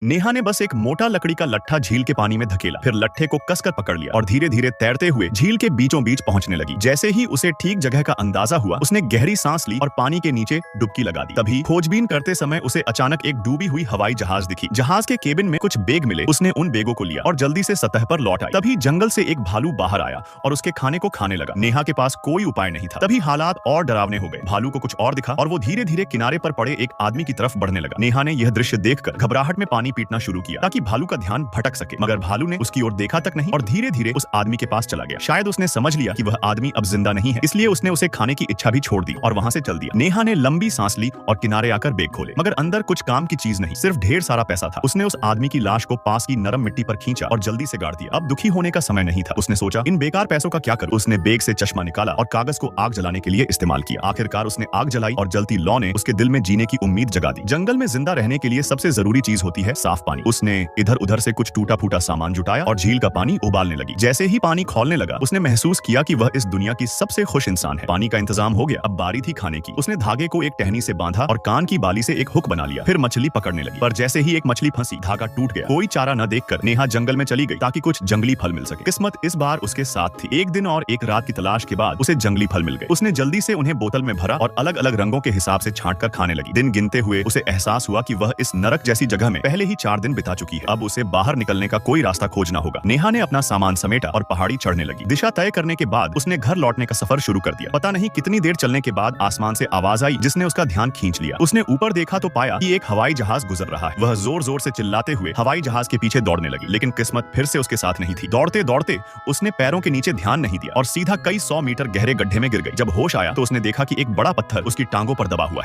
नेहा ने बस एक मोटा लकड़ी का लट्ठा झील के पानी में धकेला, फिर लट्ठे को कसकर पकड़ लिया और धीरे धीरे तैरते हुए झील के बीचों बीच पहुंचने लगी। जैसे ही उसे ठीक जगह का अंदाजा हुआ, उसने गहरी सांस ली और पानी के नीचे डुबकी लगा दी। तभी खोजबीन करते समय उसे अचानक एक डूबी हुई हवाई जहाज दिखी। जहाज के केबिन में कुछ बैग मिले। उसने उन बैगों को लिया और जल्दी से सतह पर लौट आई। तभी जंगल से एक भालू बाहर आया और उसके खाने को खाने लगा। नेहा के पास कोई उपाय नहीं था। तभी हालात और डरावने हो गए। भालू को कुछ और दिखा और वो धीरे धीरे किनारे पर पड़े एक आदमी की तरफ बढ़ने लगा। नेहा ने यह दृश्य देखकर घबराहट में पानी पीटना शुरू किया ताकि भालू का ध्यान भटक सके, मगर भालू ने उसकी ओर देखा तक नहीं और धीरे धीरे उस आदमी के पास चला गया। शायद उसने समझ लिया कि वह आदमी अब जिंदा नहीं है, इसलिए उसने उसे खाने की इच्छा भी छोड़ दी और वहां से चल दिया। नेहा ने लंबी सांस ली और किनारे आकर बैग खोले, मगर अंदर कुछ काम की चीज नहीं, सिर्फ ढेर सारा पैसा था। उसने उस आदमी की लाश को पास की नरम मिट्टी पर खींचा और जल्दी से गाड़ दिया। अब दुखी होने का समय नहीं था। उसने सोचा, इन बेकार पैसों का क्या करूं? उसने बैग से चश्मा निकाला और कागज को आग जलाने के लिए इस्तेमाल किया। आखिरकार उसने आग जलाई और जलती लौ ने उसके दिल में जीने की उम्मीद जगा दी। जंगल में जिंदा रहने के लिए सबसे जरूरी चीज होती है साफ पानी। उसने इधर उधर से कुछ टूटा फूटा सामान जुटाया और झील का पानी उबालने लगी। जैसे ही पानी खौलने लगा, उसने महसूस किया कि वह इस दुनिया की सबसे खुश इंसान है। पानी का इंतजाम हो गया, अब बारी थी खाने की। उसने धागे को एक टहनी से बांधा और कान की बाली से एक हुक बना लिया। फिर मछली पकड़ने लगी, पर जैसे ही एक मछली फंसी, धागा टूट गया। कोई चारा न देखकर नेहा जंगल में चली गई ताकि कुछ जंगली फल मिल सके। किस्मत इस बार उसके साथ थी। एक दिन और एक रात की तलाश के बाद उसे जंगली फल मिल गए। उसने जल्दी से उन्हें बोतल में भरा और अलग अलग रंगों के हिसाब से छांट कर खाने लगी। दिन गिनते हुए उसे एहसास हुआ कि वह इस नरक जैसी जगह में पहले ही 4 दिन बिता चुकी है। अब उसे बाहर निकलने का कोई रास्ता खोजना होगा। नेहा ने अपना सामान समेटा और पहाड़ी चढ़ने लगी। दिशा तय करने के बाद उसने घर लौटने का सफर शुरू कर दिया। पता नहीं कितनी देर चलने के बाद आसमान से आवाज आई जिसने उसका ध्यान खींच लिया। उसने ऊपर देखा तो पाया कि एक हवाई जहाज गुजर रहा है। वह जोर जोर से चिल्लाते हुए हवाई जहाज के पीछे दौड़ने लगी, लेकिन किस्मत फिर से उसके साथ नहीं थी। दौड़ते दौड़ते उसने पैरों के नीचे ध्यान नहीं दिया और सीधा कई 100 मीटर गहरे गड्ढे में गिर गई। जब होश आया तो उसने देखा कि एक बड़ा पत्थर उसकी टांगों पर दबा हुआ है।